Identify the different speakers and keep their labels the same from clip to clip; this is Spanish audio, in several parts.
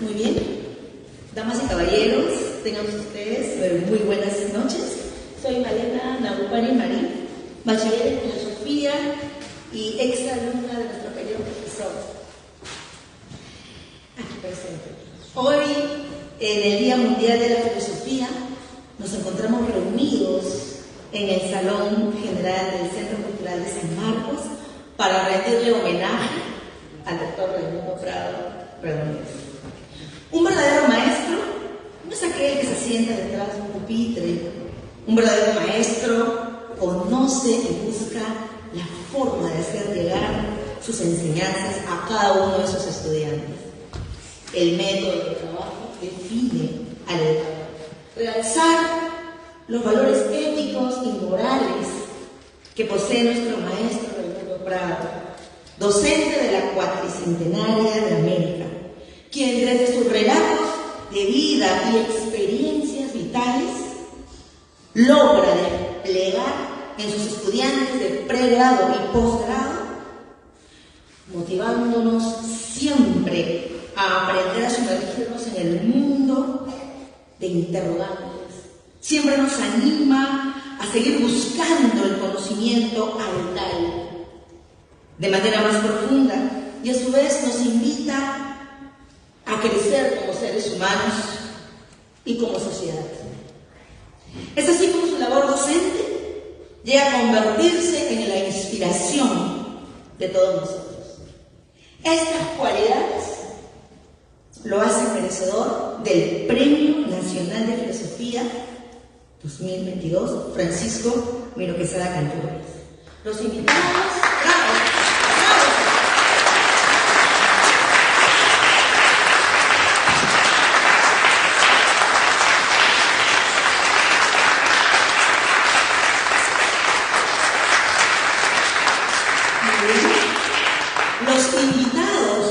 Speaker 1: Muy bien, damas y caballeros, tengan ustedes muy buenas noches. Soy Malena Naupari Marín, bachiller en filosofía y exalumna de nuestro querido profesor aquí presente. Hoy, en el Día Mundial de la Filosofía, nos encontramos reunidos en el Salón General del Centro Cultural de San Marcos para rendirle homenaje al doctor Raimundo Prado Redondez. Un verdadero maestro no es aquel que se sienta detrás de un pupitre. Un verdadero maestro conoce y busca la forma de hacer llegar sus enseñanzas a cada uno de sus estudiantes. El método de trabajo define al educador. Realzar los valores éticos y morales que posee nuestro maestro Raimundo Prado, docente de la Cuatricentenaria de América, quien desde sus relatos de vida y experiencias vitales logra desplegar en sus estudiantes de pregrado y posgrado, motivándonos siempre a aprender a sumergirnos en el mundo de interrogantes. Siempre nos anima a seguir buscando el conocimiento al tal, de manera más profunda, y a su vez nos invita a crecer como seres humanos y como sociedad. Es así como su labor docente llega a convertirse en la inspiración de todos nosotros. Estas cualidades lo hacen merecedor del Premio Nacional de Filosofía 2022 Francisco Miro Quesada Cantores. Los invitados, ¡bravo! Los invitados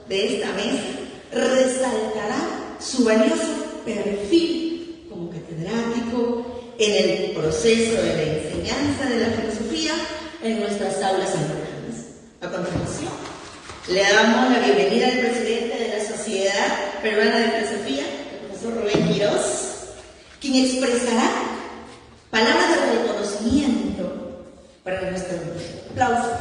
Speaker 1: de esta mesa resaltarán su valioso perfil como catedrático en el proceso de la enseñanza de la filosofía en nuestras aulas alumnas. A continuación, le damos la bienvenida al presidente de la Sociedad Peruana de Filosofía, el profesor Rubén Quirós, quien expresará palabras de reconocimiento para nuestro grupo. Aplausos.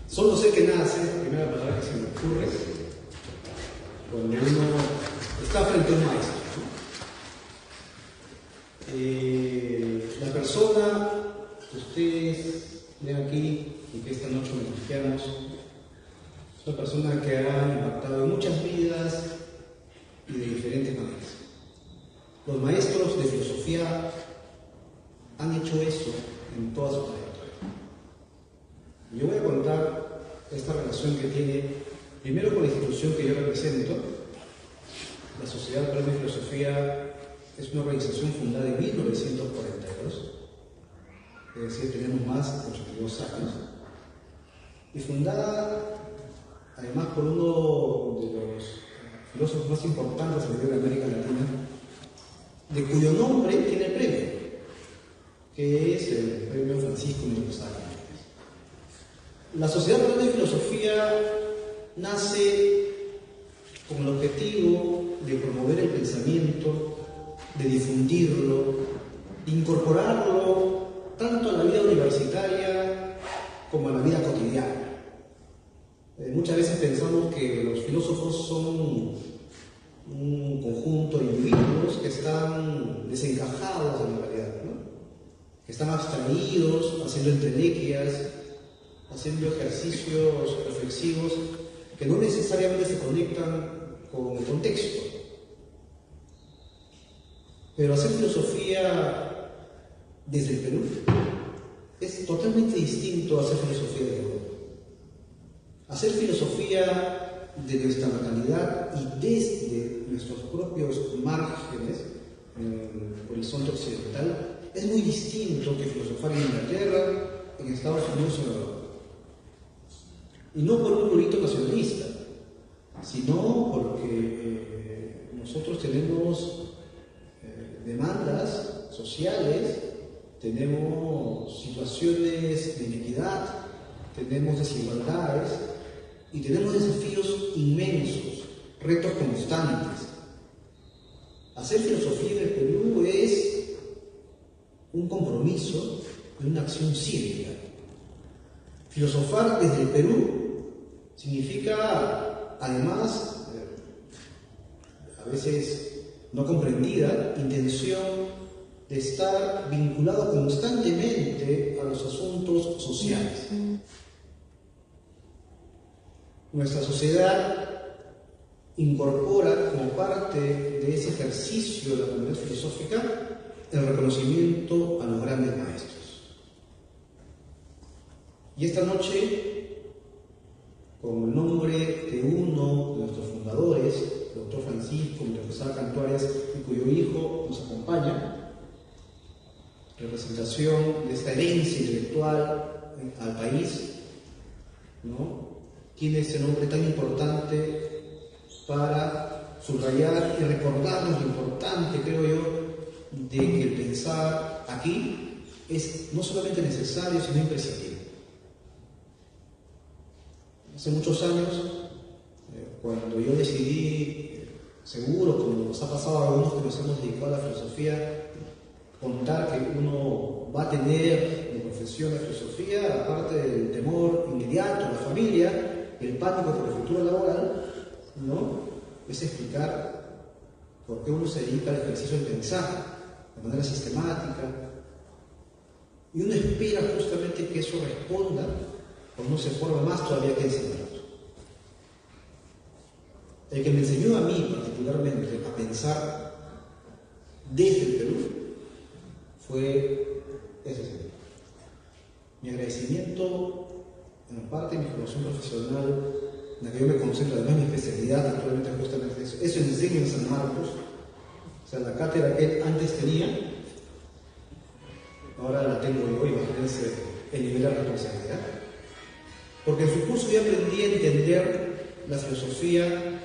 Speaker 2: Solo sé que nace, la primera palabra que se me ocurre, cuando uno está frente a un maestro, ¿no? La persona que ustedes ven aquí y que esta noche homenajeamos es una persona que ha impactado en muchas vidas y de diferentes maneras. Los maestros de filosofía han hecho eso en toda su trayectoria. Yo voy a contar esta relación que tiene primero con la institución que yo represento. La Sociedad Peruana de Filosofía es una organización fundada en 1942, es decir, tenemos más de 82 años, y fundada además por uno de los filósofos más importantes a nivel de América Latina, de cuyo nombre tiene el premio, que es el premio Francisco Miro Quesada Cantores. La Sociedad Peruana de Filosofía nace con el objetivo de promover el pensamiento, de difundirlo, de incorporarlo tanto a la vida universitaria como a la vida cotidiana. Muchas veces pensamos que los filósofos son un conjunto de individuos que están desencajados en la realidad, ¿no? Que están abstraídos, haciendo entelequias, haciendo ejercicios reflexivos que no necesariamente se conectan con el contexto. Pero hacer filosofía desde el Perú es totalmente distinto a hacer filosofía de Europa. Hacer filosofía de nuestra natalidad y desde nuestros propios márgenes, en el horizonte occidental, es muy distinto que filosofar en Inglaterra, en Estados Unidos o en Europa. Y no por un prurito nacionalista, nosotros tenemos demandas sociales, tenemos situaciones de inequidad, tenemos desigualdades y tenemos desafíos inmensos, retos constantes. Hacer filosofía en el Perú es un compromiso y una acción cívica. Filosofar desde el Perú significa, además, a veces no comprendida, intención de estar vinculado constantemente a los asuntos sociales. Nuestra sociedad incorpora como parte de ese ejercicio de la comunidad filosófica el reconocimiento a los grandes maestros. Y esta noche, con el nombre de uno de nuestros fundadores, el doctor Francisco Mendoza Cantuarias, y cuyo hijo nos acompaña, representación de esta herencia intelectual al país, ¿no? Tiene ese nombre tan importante para subrayar y recordarnos lo importante, creo yo, de que el pensar aquí es no solamente necesario, sino imprescindible. Hace muchos años, cuando yo decidí, seguro como nos ha pasado a algunos que nos hemos dedicado a la filosofía, contar que uno va a tener de profesión la filosofía, aparte del temor inmediato, la familia, el pánico por el futuro laboral, ¿no? Es explicar por qué uno se dedica al ejercicio del pensar de manera sistemática. Y uno espera justamente que eso responda, o no se forma más todavía que enseñar. El que me enseñó a mí particularmente a pensar desde el Perú fue ese señor. Mi agradecimiento en parte de mi formación profesional, en la que yo me concentro, además mi especialidad actualmente justamente eso enseño en San Marcos, o sea, la cátedra que él antes tenía, ahora la tengo yo, imagínense el nivel de responsabilidad, porque en su curso yo aprendí a entender la filosofía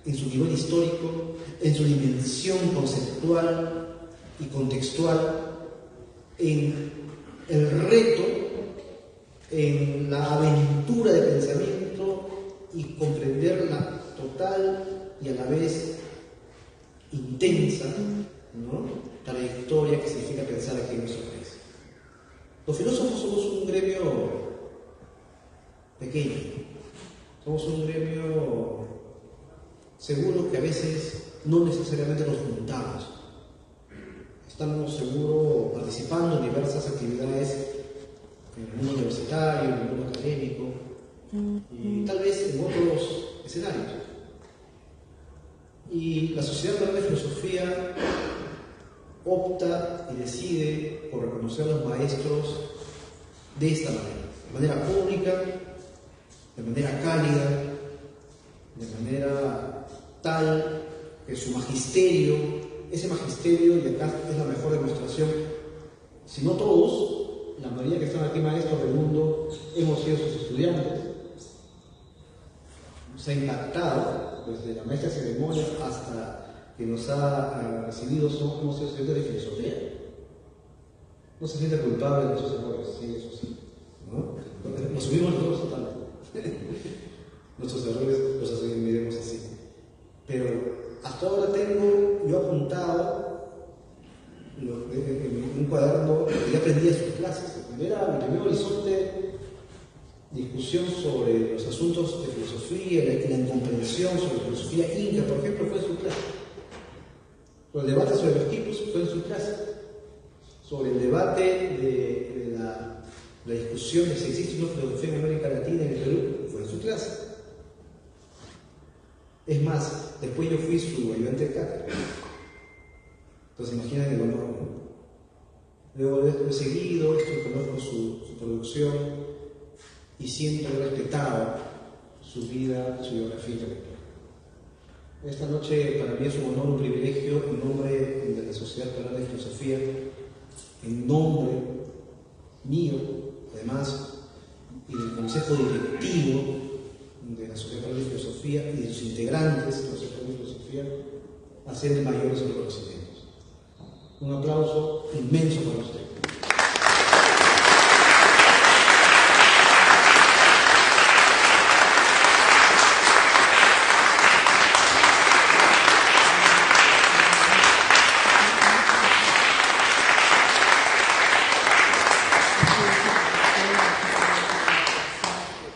Speaker 2: en su nivel histórico, en su dimensión conceptual y contextual, en el reto, en la aventura de pensamiento y comprender la total y a la vez intensa, ¿no?, trayectoria que significa pensar aquí en nuestro país. Los filósofos somos un gremio pequeño, somos un gremio seguro que a veces no necesariamente nos juntamos. Estamos seguro participando en diversas actividades en el mundo universitario, en el mundo académico y tal vez en otros escenarios. Y la Sociedad Peruana de Filosofía opta y decide por reconocer a los maestros de esta manera pública, de manera cálida, de manera tal que su magisterio, ese magisterio, y acá es la mejor demostración, si no todos, la mayoría que están aquí maestros del mundo, hemos sido sus estudiantes, nos ha impactado, desde la maestra de ceremonias hasta que nos ha recibido, hemos sido estudiantes de filosofía. No se siente culpable de nuestros errores, sí, eso sí, ¿no? Nos subimos todos totalmente. Nuestros errores los asumiremos así. Pero hasta ahora tengo yo apuntado en un cuaderno que ya aprendí en sus clases. Era mi primer horizonte, discusión sobre los asuntos de filosofía y la incomprensión sobre la filosofía inca, por ejemplo, fue en su clase. Sobre el debate sobre los tipos fue en su clase. Sobre el debate de la discusión de si existe una filosofía en América Latina y en el Perú fue en su clase. Es más, después yo fui su ayudante de cátedra. Entonces imagínate el honor, ¿no? Luego lo he seguido, conozco su producción y siento haber respetado su vida, su biografía intelectual. Esta noche para mí es un honor, un privilegio, en nombre de la Sociedad Peruana de Filosofía, en nombre mío, además, y del Consejo Directivo de la Sociedad Peruana de Filosofía y de sus integrantes de la Sociedad Peruana de Filosofía, hacerle mayores reconocimientos. Un aplauso inmenso para usted.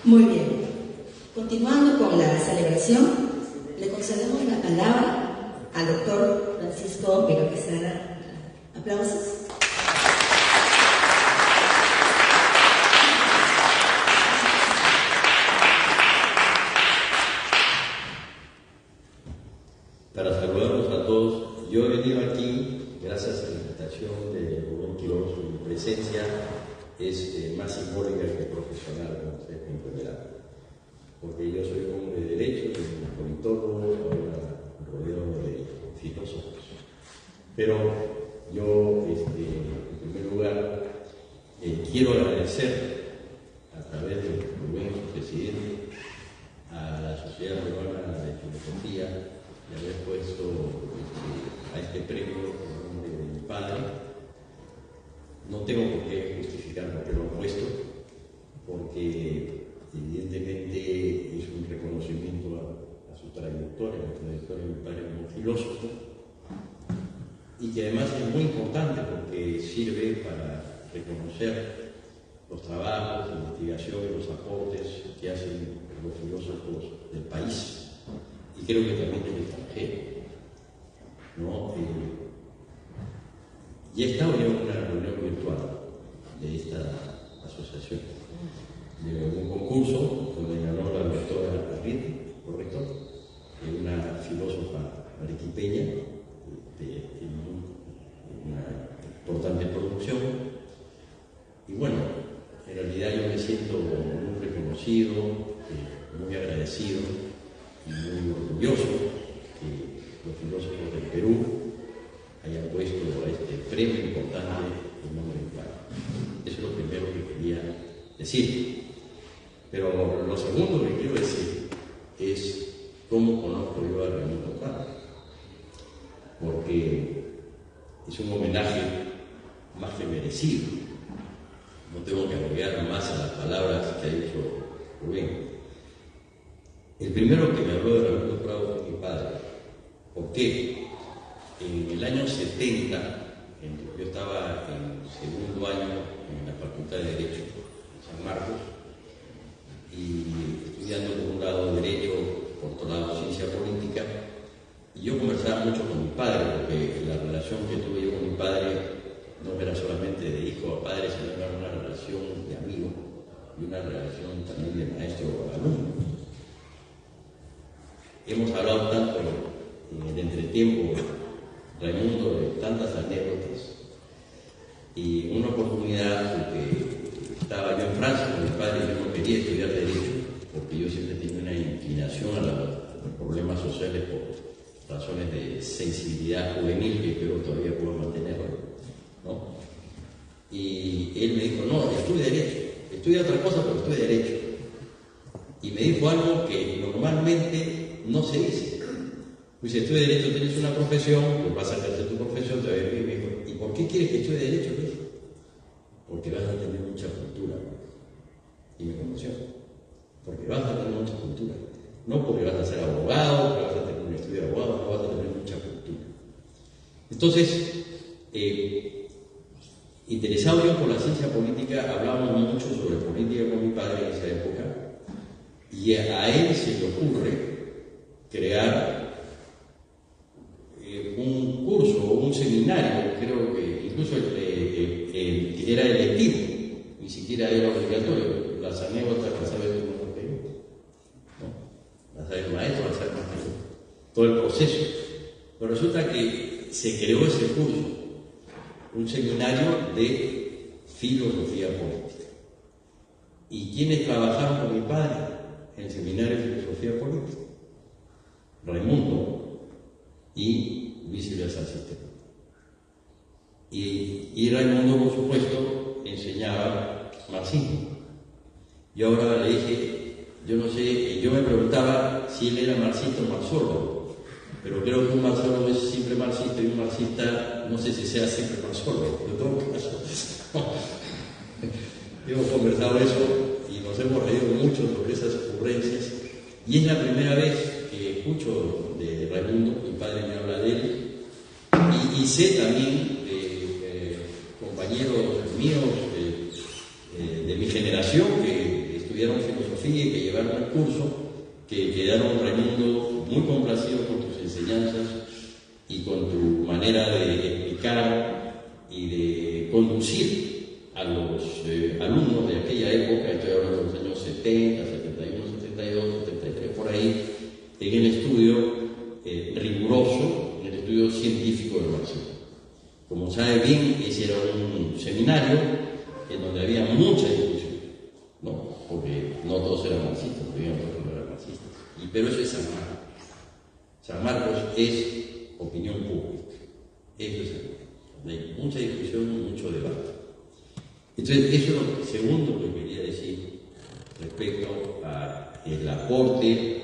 Speaker 1: Muy bien. Continuando con la celebración, le concedemos la palabra al doctor Francisco Vega Quesada. Aplausos.
Speaker 3: Para saludarlos a todos, yo he venido aquí gracias a la invitación de Rubén Quiroz. Su presencia es más simbólica que profesional, como ustedes comprenderán, porque yo soy hombre de derecho, politólogo, ahora rodeado de filósofos. Pero yo, en primer lugar, quiero agradecer a través de Rubén, su presidente, a la Sociedad Peruana de Filosofía de haber puesto a este premio en nombre de mi padre. No tengo por qué justificar por qué lo he puesto, porque evidentemente es un reconocimiento a su trayectoria, a la trayectoria de mi padre como filósofo, y que además es muy importante porque sirve para reconocer los trabajos, la investigación y los aportes que hacen los filósofos del país, y creo que también del extranjero, ¿no? Y he estado yo en una reunión virtual de esta asociación, de un concurso donde ganó la doctora Arrieta, correcto, una filósofa arequipeña, de una importante producción. Y bueno, en realidad yo me siento muy reconocido, muy agradecido y muy orgulloso que los filósofos del Perú hayan puesto a este premio importante en nombre de mi padre. Eso es lo primero que quería decir. Pero lo segundo que quiero decir es cómo conozco yo a Raimundo Prado, porque es un homenaje más que merecido. No tengo que agregar más a las palabras que ha dicho Rubén. El primero que me habló de Raimundo Prado fue mi padre. ¿Por qué? En el año 70, yo estaba en segundo año en la Facultad de Derecho en San Marcos, y estudiando por un lado Derecho, por otro lado Ciencia Política, y yo conversaba mucho con mi padre, porque la relación que tuve yo con mi padre no era solamente de hijo a padre, sino era una relación de amigo y una relación también de maestro a alumno. Hemos hablado tanto en el entretiempo, Raimundo, de tantas anécdotas, y en una oportunidad, porque estaba yo en Francia con mi padre, yo no quería estudiar Derecho, porque yo siempre tenía una inclinación a los problemas sociales por razones de sensibilidad juvenil que creo que todavía puedo mantener, ¿no? Y él me dijo, no, estudia Derecho, estudia otra cosa, pero estudia Derecho. Y me dijo algo que normalmente no se dice. Pues si estudias Derecho tienes una profesión, pues vas a ejercer tu profesión, te va a ir bien. Me dijo, ¿y por qué quieres que estudie Derecho? Me dijo, porque vas a tener mucha cultura. Y me conoció, porque vas a tener mucha cultura. No porque vas a ser abogado, porque vas a tener un estudio de abogado, no vas a tener mucha cultura. Entonces, interesado yo por la ciencia política, hablábamos mucho sobre política con mi padre en esa época, y a él se le ocurre crear un curso o un seminario, creo que incluso era electivo, ni siquiera era obligatorio. Las anécdotas las sabes tú mejor que yo, ¿no? Las sabes maestro, las sabes más que yo. Todo el proceso. Pero resulta que se creó ese curso, un seminario de filosofía política. ¿Y quiénes trabajaron con mi padre en el seminario de filosofía política? Raimundo y Luis Silvia San Sistema. Y Raimundo, por supuesto, enseñaba marxismo. Yo ahora le dije, yo no sé, yo me preguntaba si él era marxista o marxólogo, pero creo que un marxólogo es siempre marxista y un marxista no sé si sea siempre marxólogo, en todo caso. Hemos conversado eso y nos hemos reído mucho sobre esas ocurrencias, y es la primera vez que escucho de Raimundo, mi padre me habla de él, y sé también de compañeros míos de mi generación que estudiaron filosofía y que llevaron el curso, que quedaron, Raimundo, muy complacidos con tus enseñanzas y con tu manera de explicar y de conducir a los alumnos de aquella época. Estoy hablando de los años 70, 71, 72, 73, por ahí, en el estudio riguroso, en el estudio científico del marxismo. Como sabe bien, ese era un seminario en donde había mucha discusión, ¿no? Porque no todos eran marxistas, había otros que no eran marxistas. Pero eso es San Marcos. San Marcos es opinión pública. Eso es hay mucha discusión, mucho debate. Entonces, eso es lo segundo que quería decir respecto al aporte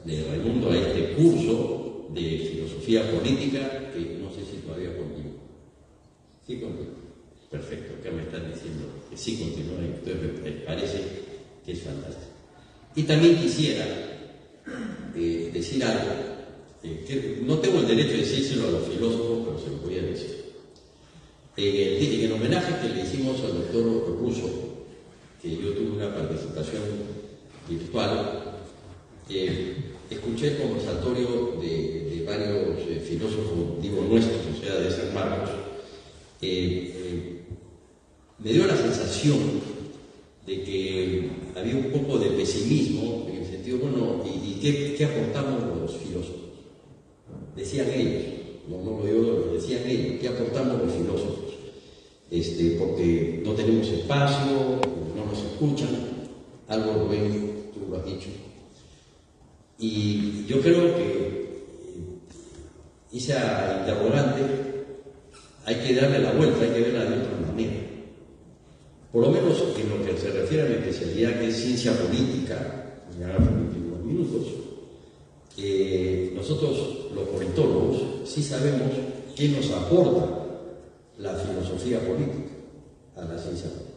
Speaker 3: de Raimundo a este curso de filosofía política, que no sé si todavía continúa. Sí continúa. Perfecto, acá me están diciendo que sí continúa, y entonces me parece que es fantástico. Y también quisiera decir algo, que no tengo el derecho de decírselo a los filósofos, pero se lo voy a decir. En el homenaje que le hicimos al doctor Russo, que yo tuve una participación virtual, escuché el conversatorio de varios filósofos, digo nuestros, o sea, de San Marcos. Me dio la sensación de que había un poco de pesimismo, en el sentido, bueno, ¿y qué aportamos los filósofos? Decían ellos, no lo digo, lo decían ellos, ¿qué aportamos los filósofos? Porque no tenemos espacio, no nos escuchan, algo Rubén, tú lo has dicho. Y yo creo que esa interrogante hay que darle la vuelta, hay que verla de otra manera. Por lo menos en lo que se refiere a mi especialidad, que es ciencia política, ya en los últimos minutos, nosotros los politólogos sí sabemos qué nos aporta la filosofía política a la ciencia política.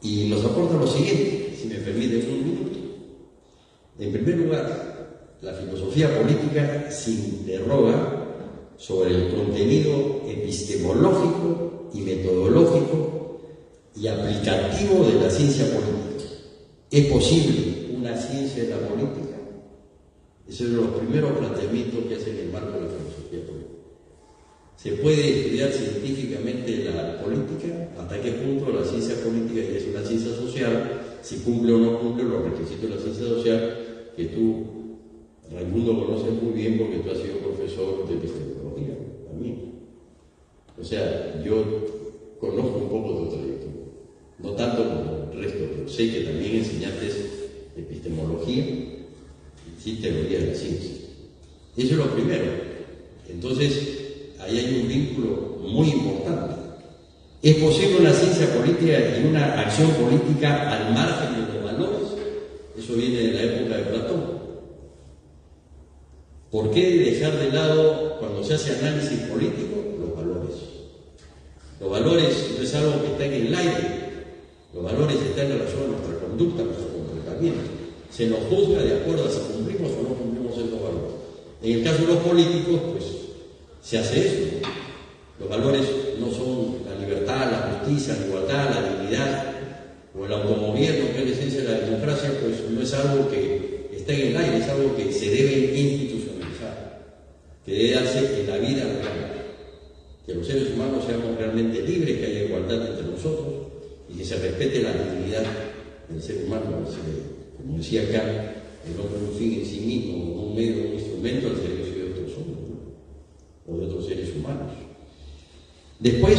Speaker 3: Y nos aporta lo siguiente, si me permiten un minuto. En primer lugar, la filosofía política se interroga sobre el contenido epistemológico y metodológico y aplicativo de la ciencia política. ¿Es posible una ciencia de la política? Ese es uno de los primeros planteamientos que hace en el marco de la filosofía política. ¿Se puede estudiar científicamente la política? ¿Hasta qué punto la ciencia política ya es una ciencia social? Si cumple o no cumple los requisitos de la ciencia social, que tú, Raimundo, conoces muy bien porque tú has sido profesor de epistemología también. O sea, yo conozco un poco tu trayectoria, no tanto como el resto, pero sé que también enseñaste epistemología y sí teoría de la ciencia. Eso es lo primero. Entonces, ahí hay un vínculo muy importante. ¿Es posible una ciencia política y una acción política al margen de los valores? Eso viene de la época de Platón. ¿Por qué dejar de lado, cuando se hace análisis político, los valores? Los valores no es algo que está en el aire. Los valores están en relación a nuestra conducta, a nuestro comportamiento. Se nos juzga de acuerdo a si cumplimos o no cumplimos esos valores. En el caso de los políticos, pues se hace eso. Los valores no son la libertad, la justicia, la igualdad, la dignidad o el autogobierno, que es la esencia de la democracia, pues no es algo que está en el aire, es algo que se debe institucionalizar, que debe darse en la vida real. Que los seres humanos seamos realmente libres, que haya igualdad entre nosotros y que se respete la dignidad del ser humano. Como decía acá, el hombre es un fin en sí mismo, un medio, un instrumento al servicio de otros hombres, ¿no? O de otros seres humanos. Después,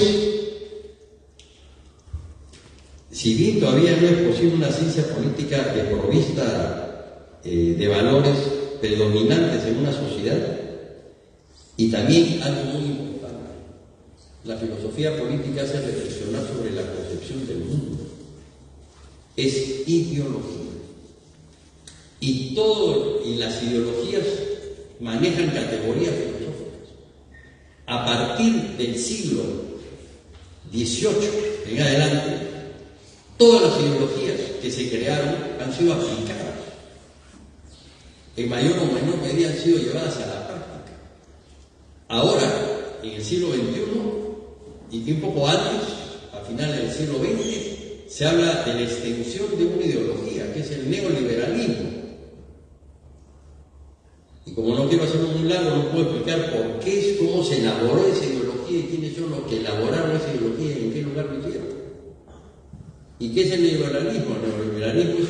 Speaker 3: si bien todavía no es posible una ciencia política desprovista de valores predominantes en una sociedad, y también algo muy importante, la filosofía política hace reflexionar sobre la concepción del mundo. Es ideología. Y las ideologías manejan categorías filosóficas. A partir del siglo XVIII en adelante, todas las ideologías que se crearon han sido aplicadas. En mayor o menor medida han sido llevadas a la práctica. Ahora, en el siglo XXI, y un poco antes, a finales del siglo XX, se habla de la extensión de una ideología, que es el neoliberalismo. Y como no quiero hacerlo muy largo, no puedo explicar por qué es, cómo se elaboró esa ideología y quiénes son los que elaboraron esa ideología y en qué lugar lo hicieron. ¿Y qué es el neoliberalismo? El neoliberalismo es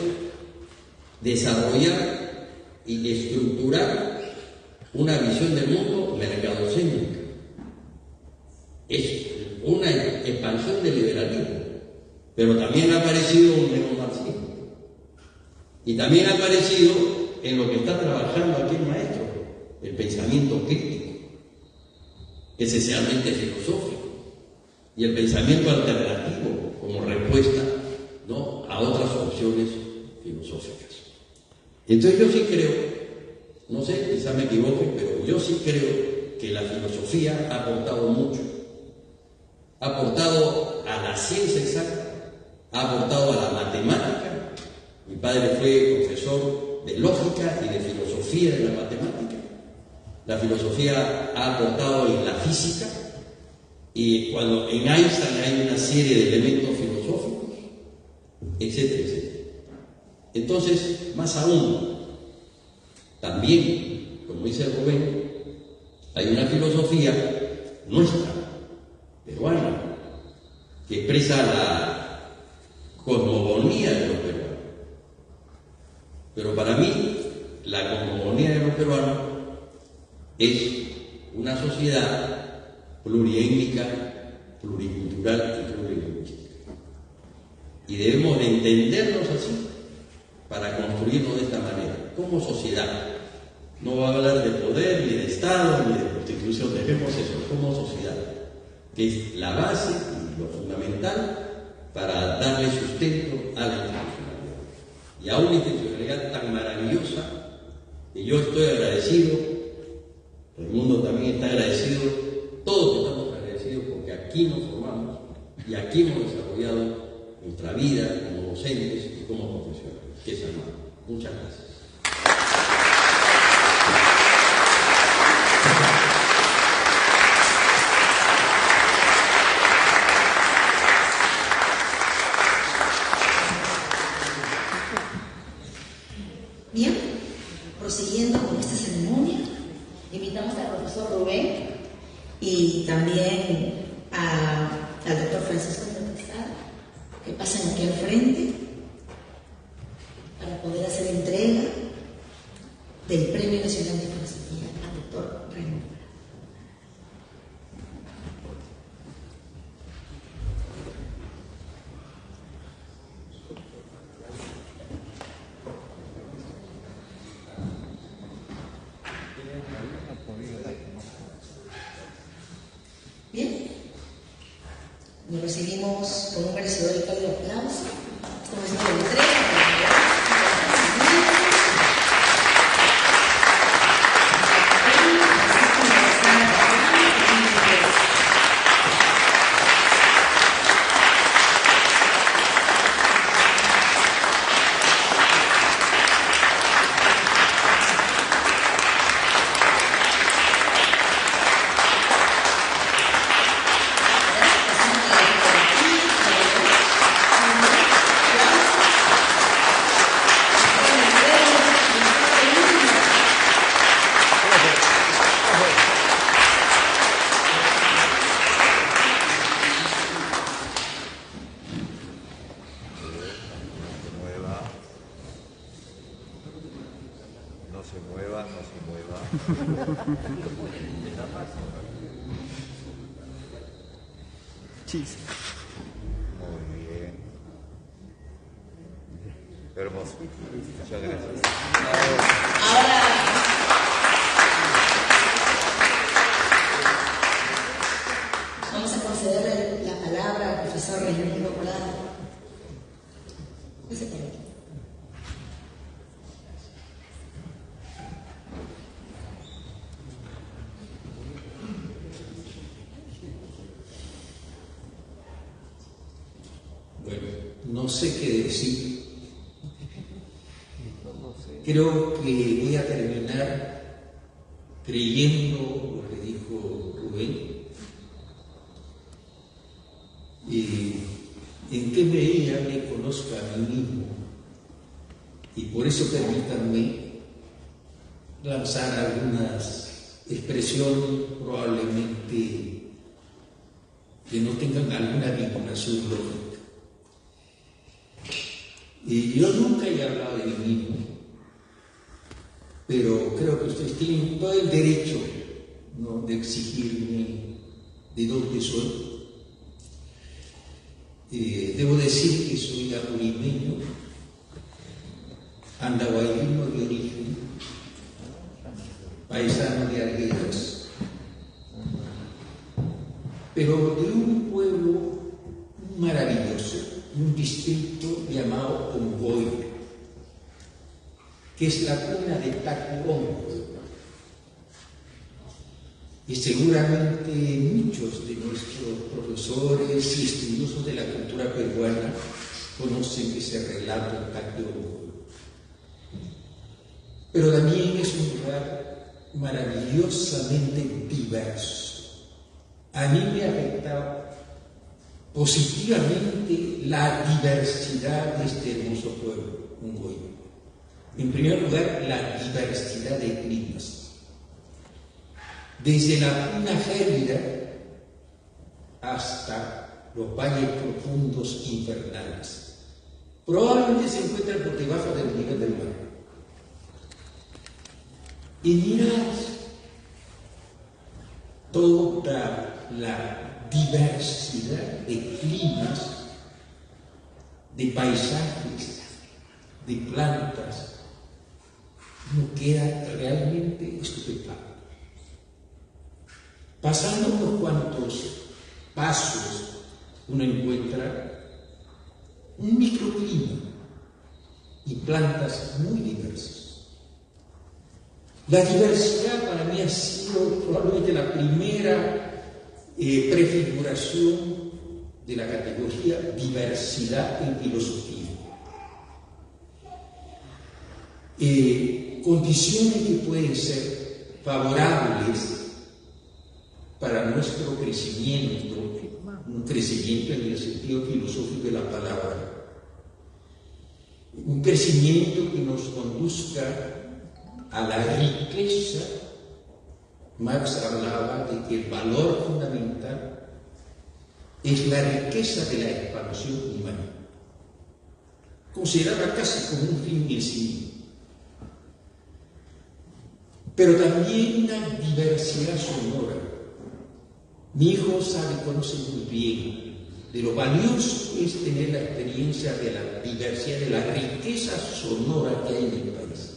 Speaker 3: desarrollar y estructurar una visión del mundo mercadocéntrica. Es una expansión del liberalismo, pero también ha aparecido un neomarxismo. Y también ha aparecido en lo que está trabajando aquí el maestro, el pensamiento crítico, esencialmente filosófico, y el pensamiento alternativo como respuesta, ¿no?, a otras opciones filosóficas. Entonces yo sí creo, no sé, quizá me equivoque, pero yo sí creo que la filosofía ha aportado mucho. Ha aportado a la ciencia exacta, ha aportado a la matemática. Mi padre fue profesor de lógica y de filosofía de la matemática. La filosofía ha aportado en la física, y cuando en Einstein hay una serie de elementos filosóficos, etcétera, etcétera. Entonces, más aún, también, como dice Rubén, hay una filosofía nuestra, peruana, que expresa la cosmogonía de los peruanos. Pero para mí, la cosmogonía de los peruanos es una sociedad pluriétnica, pluricultural y plurilingüística. Y debemos de entendernos así para construirnos de esta manera, como sociedad. No va a hablar de poder, ni de Estado, ni de constitución, dejemos eso, como sociedad, que es la base y lo fundamental para darle sustento a la institucionalidad. Y a una institucionalidad tan maravillosa, que yo estoy agradecido, el mundo también está agradecido, todos estamos agradecidos porque aquí nos formamos y aquí hemos desarrollado nuestra vida como docentes y como profesionales, que es hermano. Muchas gracias.
Speaker 1: Bien, prosiguiendo con esta ceremonia, invitamos al profesor Rubén y también al doctor Francisco Protestar, que pasen aquí al frente para poder hacer entrega del Premio Nacional de Filosofía al doctor Raimundo. Bien, nos recibimos con un merecedor y cálido aplauso. Estamos haciendo la entrega.
Speaker 4: Chis.
Speaker 5: Muy bien. Hermoso. Muchas gracias.
Speaker 1: Ahora vamos a concederle la palabra al profesor Raimundo Colado. Pase por aquí.
Speaker 6: sé qué decir. Creo que voy a terminar creyendo lo que dijo Rubén. En qué medida me conozco a mí mismo. Y por eso permítanme lanzar algunas expresiones probablemente que no tengan alguna vinculación lógica. Y yo nunca he hablado de mí mismo, pero creo que ustedes tienen todo el derecho, ¿no?, de exigirme de dónde soy. Debo decir que soy apurimeño, andahuayno de origen, paisano de Arguedas, pero de un pueblo maravilloso, un distrito llamado Ongoy, que es la cuna de Tacuongo. Y seguramente muchos de nuestros profesores y estudiosos de la cultura peruana conocen ese relato en Tacuongo. Pero también es un lugar maravillosamente diverso. A mí me ha afectado positivamente la diversidad de este hermoso pueblo, Ongoy. En primer lugar, la diversidad de climas. Desde la puna gélida hasta los valles profundos infernales. Probablemente se encuentran por debajo del nivel del mar. Y mirad toda la diversidad de climas, de paisajes, de plantas, uno queda realmente estupefacto. Pasando unos cuantos pasos, uno encuentra un microclima y plantas muy diversas. La diversidad para mí ha sido probablemente la primera prefiguración de la categoría diversidad en filosofía. Condiciones que pueden ser favorables para nuestro crecimiento, un crecimiento en el sentido filosófico de la palabra, un crecimiento que nos conduzca a la riqueza. Marx hablaba de que el valor fundamental es la riqueza de la expansión humana, considerada casi como un fin en sí mismo. Pero también una diversidad sonora. Mi hijo conoce muy bien de lo valioso que es tener la experiencia de la diversidad, de la riqueza sonora que hay en el país.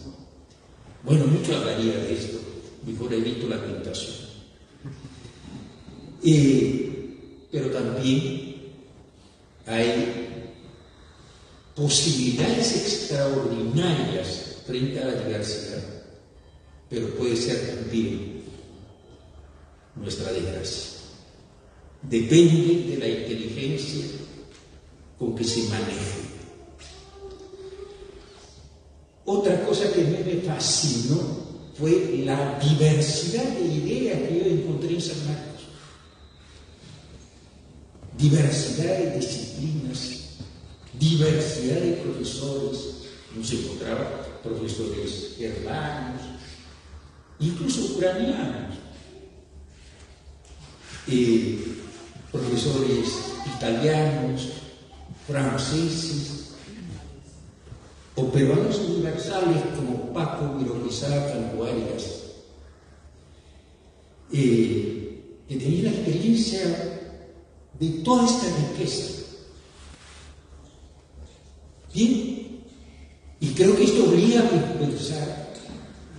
Speaker 6: Bueno, mucho hablaría de esto, mejor evito la tentación. Pero también hay posibilidades extraordinarias frente a la diversidad, pero puede ser también nuestra desgracia. Depende de la inteligencia con que se maneje. Otra cosa que a mí me fascinó fue la diversidad de ideas que yo encontré en San Marcos. Diversidad de disciplinas, diversidad de profesores. Nos encontraban profesores hermanos, incluso ucranianos, profesores italianos, franceses, o peruanos universales como Paco Miroquizá Cantuarias, que tenían la experiencia de toda esta riqueza. Bien, y creo que esto obliga a pensar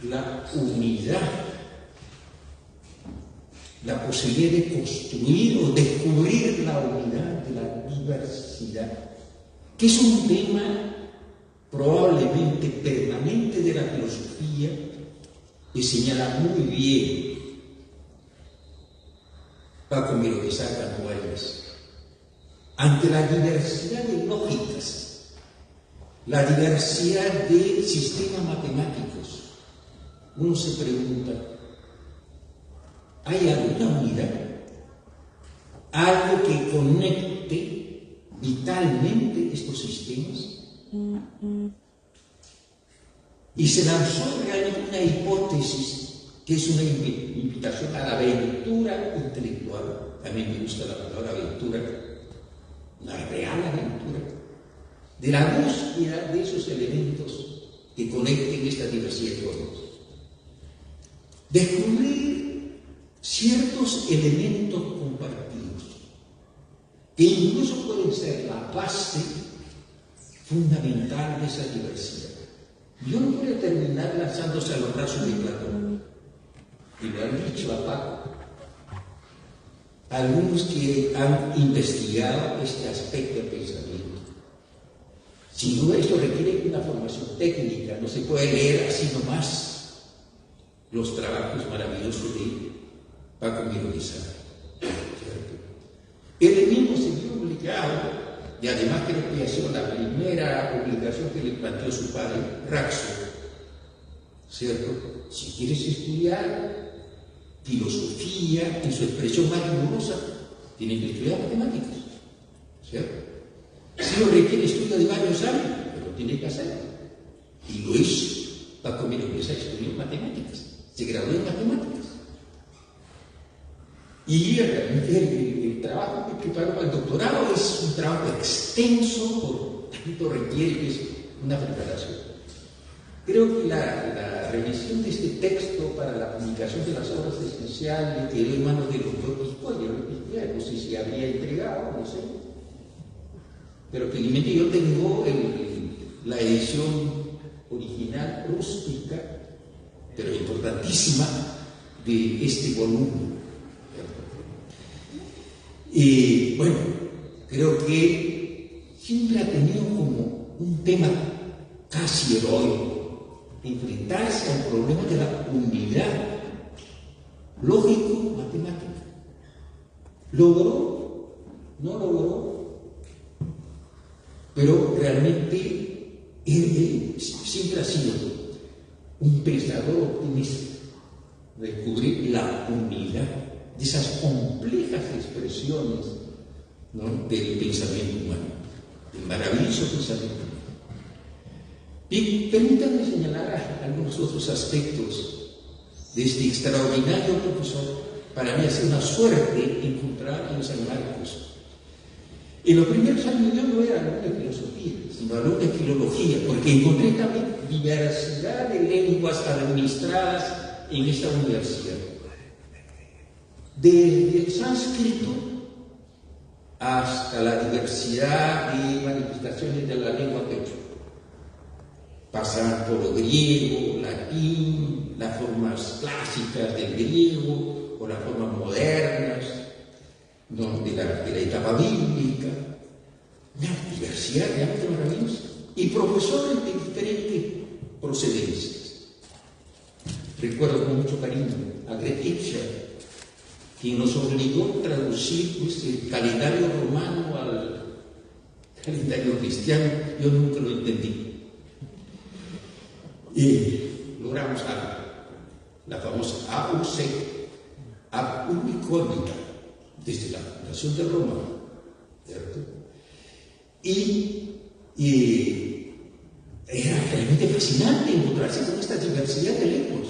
Speaker 6: la unidad, la posibilidad de construir o descubrir la unidad de la diversidad, que es un tema probablemente permanente de la filosofía, que señala muy bien Paco Miroquizá Cantuarias. Ante la diversidad de lógicas la diversidad de sistemas matemáticos. Uno se pregunta, ¿hay alguna unidad? ¿Algo que conecte vitalmente estos sistemas? Y se lanzó realmente una hipótesis que es una invitación a la aventura intelectual. A mí me gusta la palabra aventura, una real aventura, de la búsqueda de esos elementos que conecten esta diversidad de formas. Descubrir ciertos elementos compartidos, que incluso pueden ser la base fundamental de esa diversidad. Yo no quiero terminar lanzándose a los brazos de Platón, y lo han dicho a Paco, algunos que han investigado este aspecto del pensamiento. Sin duda esto requiere una formación técnica, no se puede leer así nomás los trabajos maravillosos de Paco Mironizar. Él mismo se vio obligado, y además creo que ha sido la primera obligación que le planteó su padre, Raxo, ¿cierto? Si quieres estudiar filosofía en su expresión más rigurosa, tienes que estudiar matemáticas, ¿cierto? Sí lo requiere estudio de varios años, pero tiene que hacerlo. Y lo hizo. Paco Mironizar estudió matemáticas, se graduó en matemáticas. Y el trabajo que preparó para el doctorado es un trabajo extenso, por tanto requiere que es una preparación. Creo que la revisión de este texto para la publicación de las obras esenciales quedó en manos del doctor Piscoya, no sé si habría entregado, no sé. Pero felizmente yo tengo la edición original rústica, pero importantísima, de este volumen. Y bueno, creo que siempre ha tenido como un tema casi heroico, enfrentarse al problema de la unidad lógico-matemática. ¿Logró? ¿No logró? Pero realmente él siempre ha sido un pensador optimista, descubrir la unidad de esas complejas expresiones, ¿no?, del pensamiento humano, del maravilloso pensamiento humano. Y permítanme señalar algunos otros aspectos de este extraordinario profesor. Para mí ha sido una suerte encontrar en San Marcos. En los primeros años yo no era alumno de filosofía, sino alumno de filología, porque encontré también diversidad de lenguas administradas en esta universidad. Desde el sánscrito hasta la diversidad de manifestaciones de la lengua quechua, pasando por lo griego, latín, las formas clásicas del griego o las formas modernas, ¿no?, de la etapa bíblica, una diversidad realmente maravillosa, y profesores de diferentes procedencias. Recuerdo con mucho cariño a Greg Ibsen, quien nos obligó a traducir el calendario romano al calendario cristiano. Yo nunca lo entendí. Y logramos la famosa AUC, Ab Unicordia, desde la fundación de Roma, ¿cierto? Y era realmente fascinante encontrarse con esta diversidad de lenguas.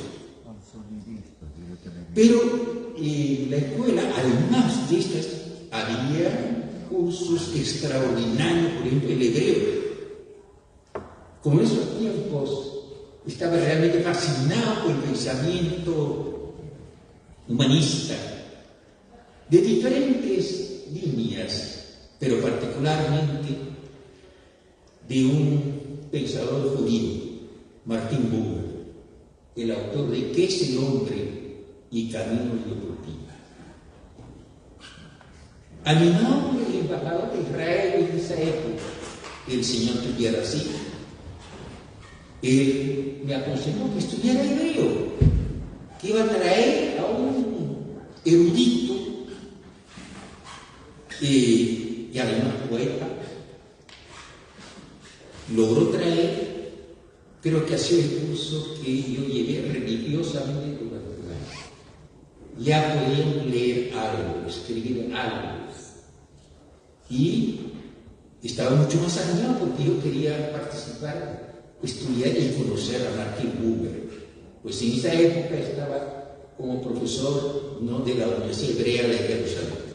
Speaker 6: Pero la escuela, además de estas, había cursos extraordinarios, por ejemplo, el hebreo. Como en esos tiempos estaba realmente fascinado por el pensamiento humanista de diferentes líneas, pero particularmente de un pensador judío, Martin Buber, el autor de ¿Qué es el hombre y camino de utopía? Animado por el embajador de Israel en esa época, el señor Tupiarasí, él me aconsejó que estudiara hebreo, que iba a traer a un erudito y además poeta. Logró traer creo que ha sido el curso que yo llevé religiosamente durante un año. Ya podían leer algo, escribir algo. Y estaba mucho más animado porque yo quería participar, estudiar y conocer a Martin Buber. Pues en esa época estaba como profesor, ¿no?, de la Universidad Hebrea de Jerusalén.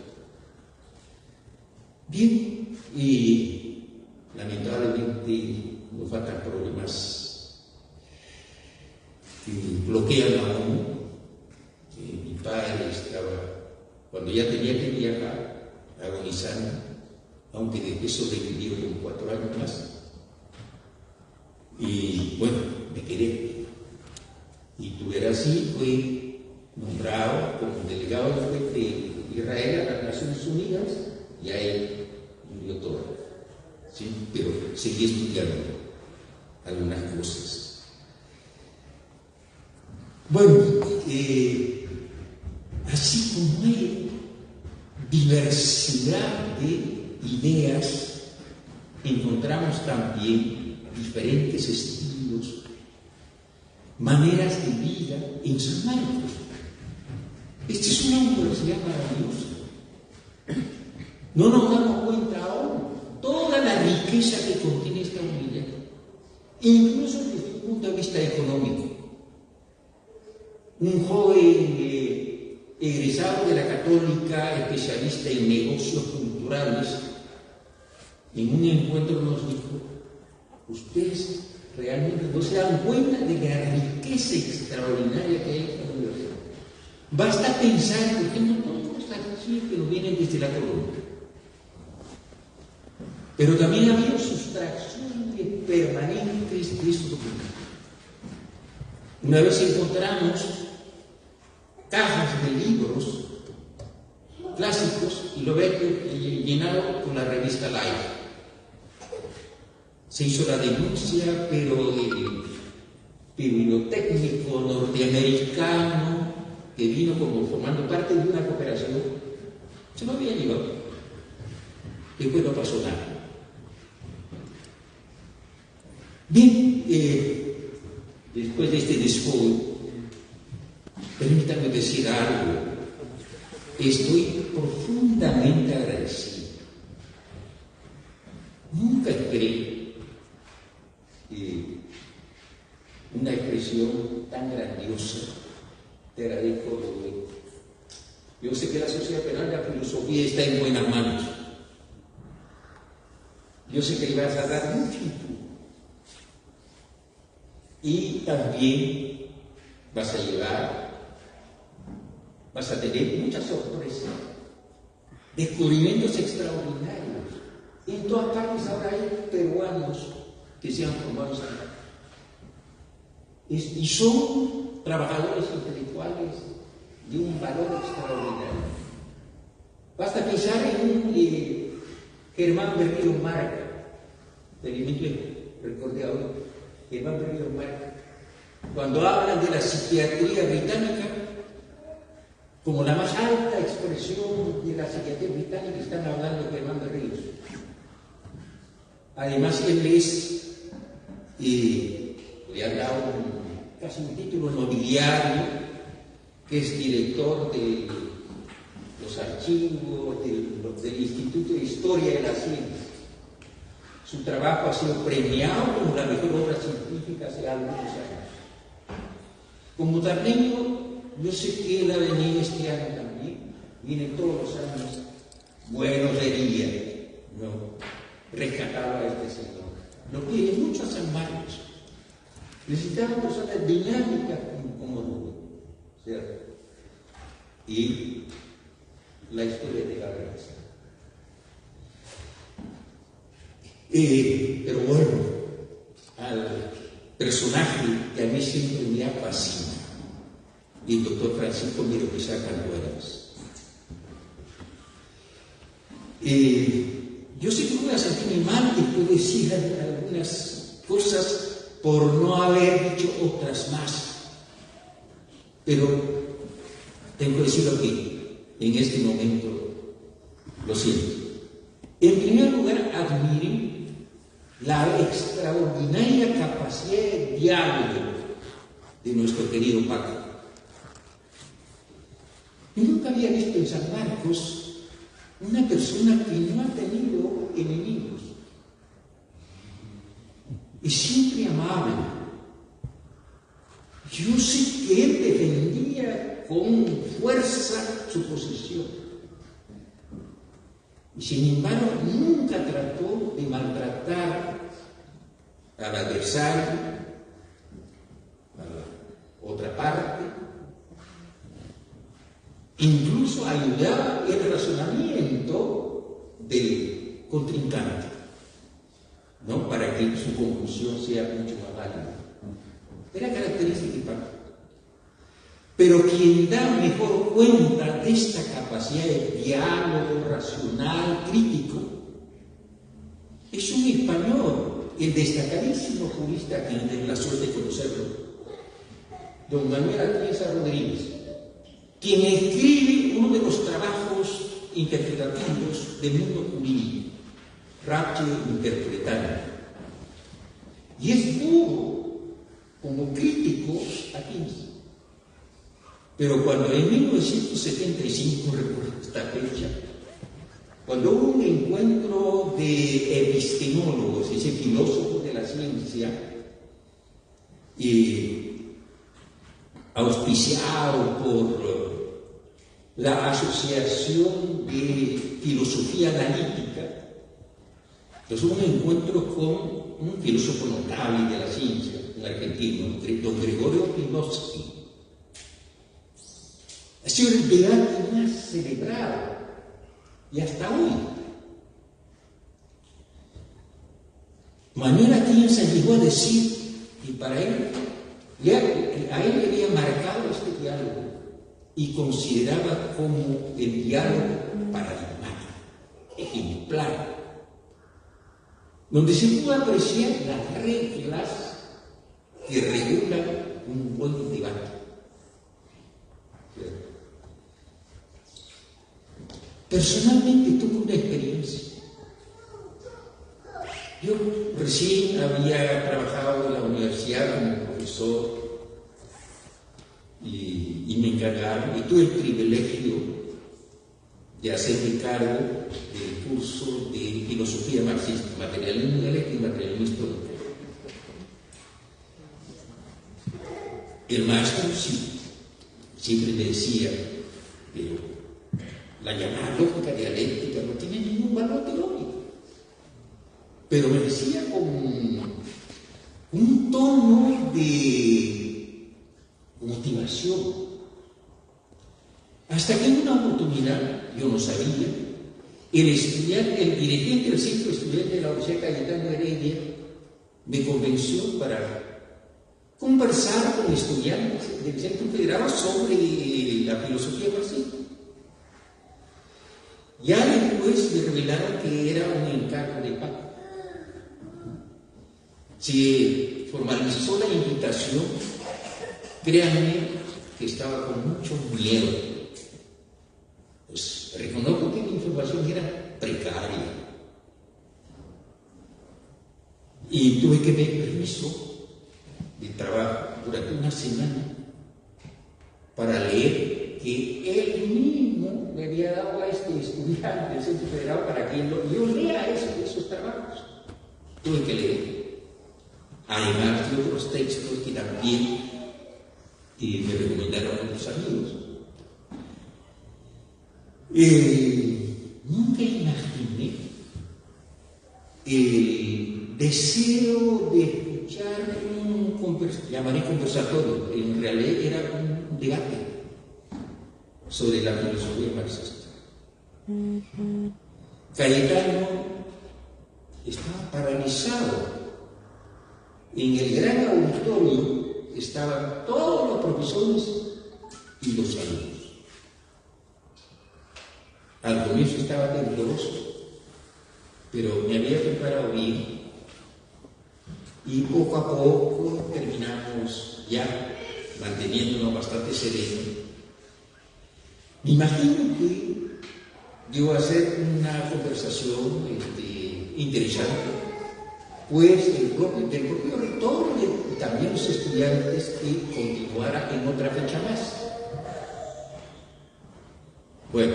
Speaker 6: Bien, y lamentablemente nos faltan problemas que bloquean a uno. Mi padre estaba, cuando ya tenía que viajar, agonizando, aunque de eso sobrevivió con 4 años más. Y bueno, me quedé. Y tuviera así, fue nombrado como delegado de Israel a las Naciones Unidas, y ahí murió todo. ¿Sí? Pero seguí estudiando algunas cosas. Bueno, así como hay diversidad de ideas, encontramos también diferentes estilos, maneras de vida en San Marcos. Esta es una universidad maravillosa. No nos damos cuenta aún toda la riqueza que contiene esta unidad, incluso desde el punto de vista económico. Un joven egresado de la Católica, especialista en negocios culturales, en un encuentro nos dijo: ustedes realmente no se dan cuenta de la riqueza extraordinaria que hay en esta universidad. Basta pensar, por ejemplo, todos los archivos que nos vienen desde la colonia. Pero también ha habido sustracciones permanentes de estos documentos. Una vez encontramos cajas de libros clásicos y lo ven llenado con la revista Life. Se hizo la denuncia, pero el bibliotécnico norteamericano que vino como formando parte de una cooperación se lo había llevado. Después no pasó nada. Bien, después de este desfogue, permítanme decir algo. Estoy profundamente agradecido. Nunca esperé una expresión tan grandiosa. Te agradezco, Rubén. Yo sé que la sociedad penal, la filosofía está en buenas manos. Yo sé que le vas a dar mucho impulso. Y también vas a tener muchas sorpresas, descubrimientos extraordinarios. En todas partes ahora hay peruanos que se han formado en San Marcos. Y son trabajadores intelectuales de un valor extraordinario. Basta pensar en un Germán Berrío Marca, felizmente recordé ahora, Germán Berrío Marca, cuando hablan de la psiquiatría británica, como la más alta expresión de la psiquiatría británica, están hablando de Germán Berríos. Además, él le han dado casi un título nobiliario, que es director de los archivos del Instituto de Historia de la Ciencia. Su trabajo ha sido premiado como la mejor obra científica hace algunos años. Como tarneño, yo sé que él ha venido este año también, viene todos los años. Bueno sería, ¿no?, rescatar a este señor. Lo quiere mucho a San Marcos. Necesitamos personas dinámicas como Rubén, ¿cierto? Y la historia de la gracia. Pero bueno, al personaje que a mí siempre me apasiona, el doctor Francisco Miro Pizarro Cantueras. Yo sé que voy a sentirme mal después de decir algunas cosas por no haber dicho otras más, pero tengo que decirlo que en este momento lo siento. En primer lugar, admiré la extraordinaria capacidad de diálogo de nuestro querido Paco. Yo nunca había visto en San Marcos una persona que no ha tenido enemigos. Es siempre amable. Yo sé que él defendía con fuerza su posición. Y sin embargo, nunca trató de maltratar al adversario, a la otra parte. Incluso ayudaba el razonamiento del contrincante, ¿no? Para que su conclusión sea mucho más válida. Era característica de Paco. Pero quien da mejor cuenta de esta capacidad de diálogo racional, crítico, es un español, el destacadísimo jurista que tengo la suerte de conocerlo, don Manuel Atienza Rodríguez, quien escribe uno de los trabajos interpretativos del mundo jurídico, Ratio Interpretando. Y es duro como crítico Atienza. Pero cuando en 1975, recuerdo esta fecha, cuando hubo un encuentro de epistemólogos, ese filósofo de la ciencia, auspiciado por la Asociación de Filosofía Analítica, pues hubo un encuentro con un filósofo notable de la ciencia, el argentino, don Gregorio Pinowski. Ha sido el debate más celebrado, y hasta hoy. Manuel Atienza llegó a decir que para él, a él le había marcado este diálogo y consideraba como el diálogo paradigmático, ejemplar, donde se pudo apreciar las reglas que regulan un buen debate. Personalmente tuve una experiencia. Yo recién había trabajado en la universidad como profesor y me encargaron, y tuve el privilegio de hacerme cargo del curso de filosofía marxista, materialismo dialéctico y materialismo histórico. El maestro siempre me decía, pero la llamada lógica dialéctica no tiene ningún valor teórico. Pero me decía con un tono de motivación. Hasta que en una oportunidad, yo no sabía, el dirigente del centro estudiante de la Universidad Cayetano Heredia me convenció para conversar con estudiantes del Centro Federal sobre la filosofía marxista. Ya después me revelaron que era un encargo de Paco. Se formalizó la invitación, créanme que estaba con mucho miedo. Pues reconozco que mi información era precaria. Y tuve que pedir permiso de trabajo durante una semana para leer que él mismo me había dado a este estudiante del Centro Federal para que yo lea esos trabajos. Tuve que leer. Además de otros textos que también me recomendaron otros amigos. Nunca imaginé el deseo de escuchar llamaré conversatorio, en realidad era un debate sobre la filosofía marxista. Cayetano estaba paralizado. En el gran auditorio estaban todos los profesores y los alumnos. Al comienzo estaba tembloroso, pero me había preparado bien y poco a poco terminamos ya manteniéndonos bastante serenos. Me imagino que llegó a ser una conversación interesante. pues del propio rector y también los estudiantes que continuara en otra fecha más. Bueno,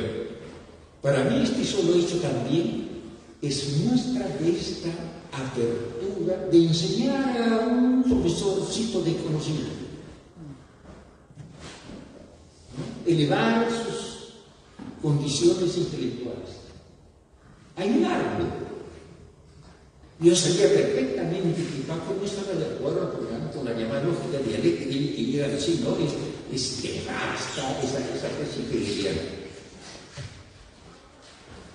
Speaker 6: para mí este solo hecho también es muestra de esta apertura de enseñar a un profesorcito de conocimiento, ¿no? Elevar sus condiciones intelectuales, ayudarlo. Yo sabía perfectamente que Paco no estaba de acuerdo con la llamada lógica dialéctica que llega a decir, no, es que basta esa persistencia.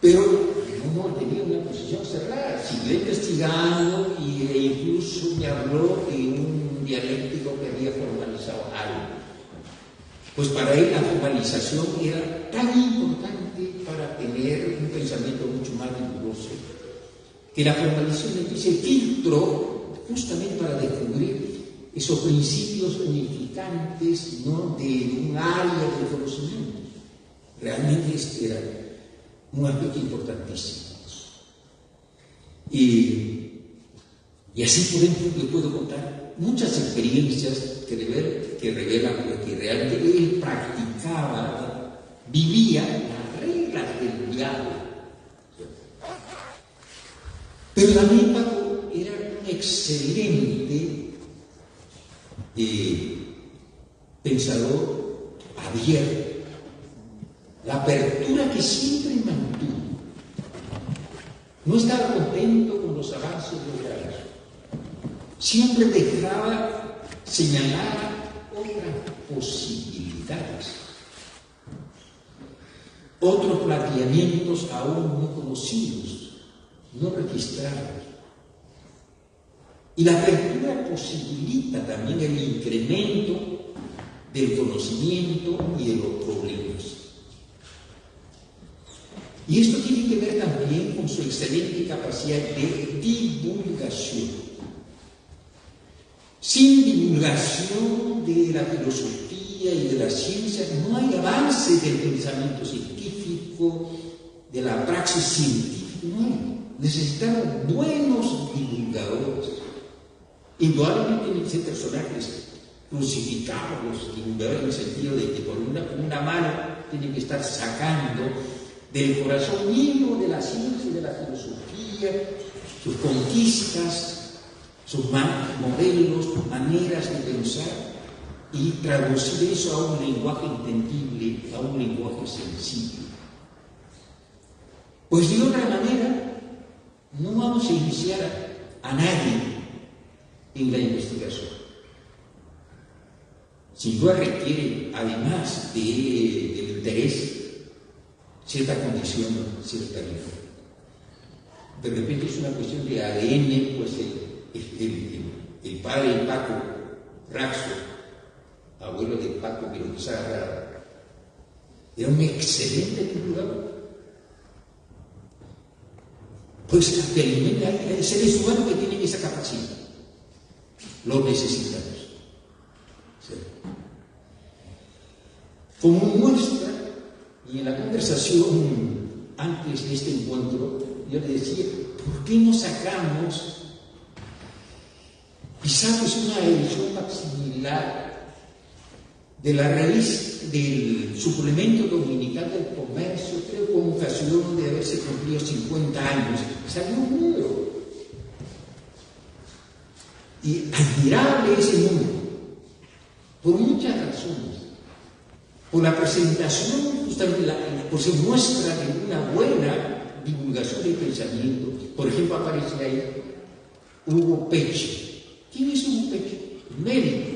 Speaker 6: Pero no tenía una posición cerrada, siguió investigando e incluso me habló de un dialéctico que había formalizado algo. Pues para él la formalización era tan importante para tener un pensamiento mucho más riguroso, que la formalización es el filtro justamente para descubrir esos principios unificantes, ¿no?, de un área de conocimiento. Realmente era un aspecto importantísimo. Y así, por ejemplo, yo puedo contar muchas experiencias que revelan que realmente él practicaba, vivía las reglas del diálogo. Pero también Paco era un excelente pensador abierto. La apertura que siempre mantuvo. No estaba contento con los avances logrados. Siempre dejaba señalar otras posibilidades, otros planteamientos aún no conocidos, no registrados. Y la apertura posibilita también el incremento del conocimiento y de los problemas. Y esto tiene que ver también con su excelente capacidad de divulgación. Sin divulgación de la filosofía y de la ciencia no hay avance del pensamiento científico, de la praxis científica, no hay. Necesitamos buenos divulgadores. Indudablemente tienen que ser personajes crucificados, divulgadores en el sentido de que por una mano tienen que estar sacando del corazón mismo de la ciencia y de la filosofía sus conquistas, sus modelos, maneras de pensar, y traducir eso a un lenguaje entendible, a un lenguaje sensible. Pues de otra manera no vamos a iniciar a nadie en la investigación. Sin duda requiere, además del interés, cierta condición, cierta vida. De repente es una cuestión de ADN, pues el padre de Paco Raxo, abuelo de Paco Vironzara, era un excelente divulgador. Pues felizmente hay seres humanos que tienen esa capacidad. Lo necesitamos. ¿Sí? Como muestra, y en la conversación antes de este encuentro, yo le decía, ¿por qué no sacamos quizás una edición similar de la revista, del suplemento dominical del comercio? Creo que con ocasión de haberse cumplido 50 años, salió un número. Y admirable ese número, por muchas razones. Por la presentación, justamente por ser muestra de una buena divulgación del pensamiento. Por ejemplo, aparece ahí Hugo Peche. ¿Quién es Hugo Peche? Médico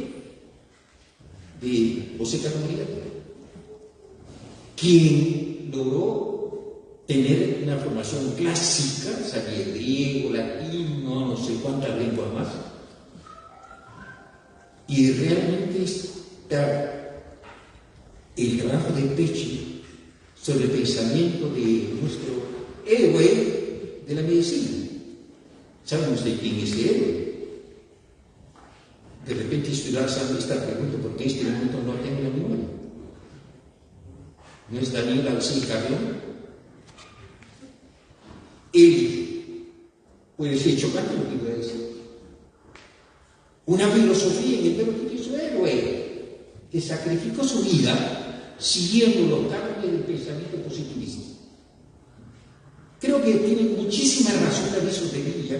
Speaker 6: de José Carlos, quien logró tener una formación clásica, sabía griego, latino, no sé cuántas lenguas más. Y realmente el trabajo de Peche sobre el pensamiento de nuestro héroe de la medicina. ¿Saben ustedes quién es el héroe? De repente estudiar sabe esta pregunta porque en este momento no tengo la memoria. ¿No es Daniel Alcín Carrión? Él Puede ser chocante lo que voy a decir. Una filosofía en el verbo que hizo héroe, que sacrificó su vida siguiendo los cánones del pensamiento positivista. Creo que tiene muchísima razón Avisos de Villa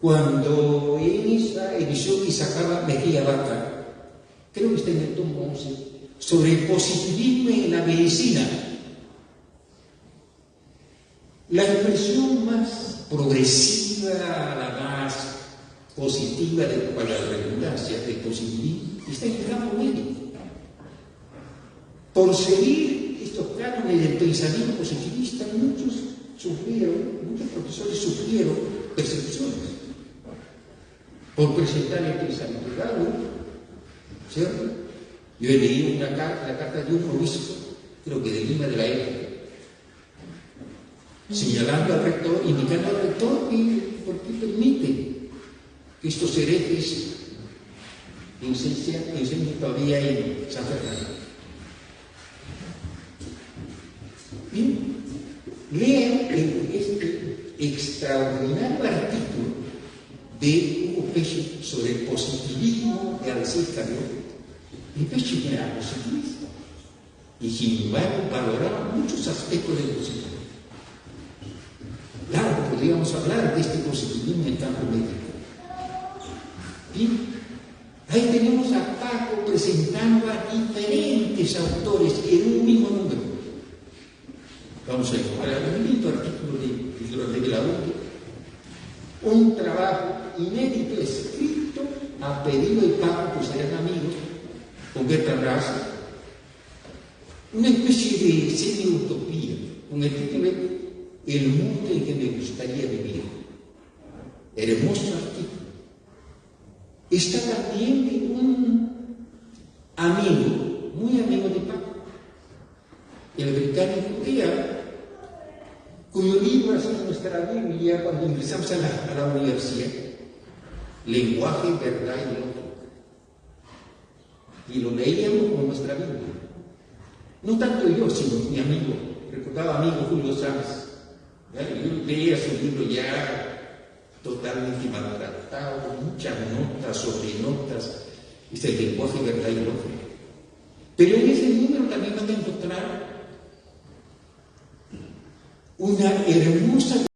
Speaker 6: cuando en esa edición que sacaba Mejía Vaca, creo que está en el tomo 11, sobre el positivismo en la medicina. La expresión más progresiva, la más positiva, para la redundancia, del positivismo, está en el campo médico. Por seguir estos cánones del pensamiento positivista, muchos profesores sufrieron persecuciones por presentar el pensamiento errado, ¿cierto? Yo he leído la carta de un obispo, creo que de Lima de la época, señalando al rector, indicando al rector que por qué permite que estos herejes enseñen todavía en San Fernando. Bien, lean este extraordinario artículo de Hugo Pesce sobre el positivismo de Alcés Carrió. Y Pesce era positivista y sin embargo valoraba muchos aspectos del positivismo. Claro, podríamos hablar de este positivismo en el campo médico. Bien, ahí tenemos a Paco presentando a diferentes autores en un mismo número. Vamos a encontrar un lindo artículo de Claudio, un trabajo inédito escrito a pedido de Paco, pues eran amigos, con Bertrand Russell, una especie de semi-utopía, con el título de El mundo en que me gustaría vivir. Hermoso artículo. Está también de un amigo, muy amigo de Paco, el británico Ea, cuyo libro es nuestra Biblia cuando ingresamos a la universidad, Lenguaje, Verdad y Lógica. Y lo leíamos como nuestra Biblia. No tanto yo, sino mi amigo, recordaba amigo Julio Sanz. Yo leía su libro ya totalmente maltratado, con muchas notas, sobrenotas, es el Lenguaje, Verdad y Lógica. Pero en ese número también van a encontrar una hermosa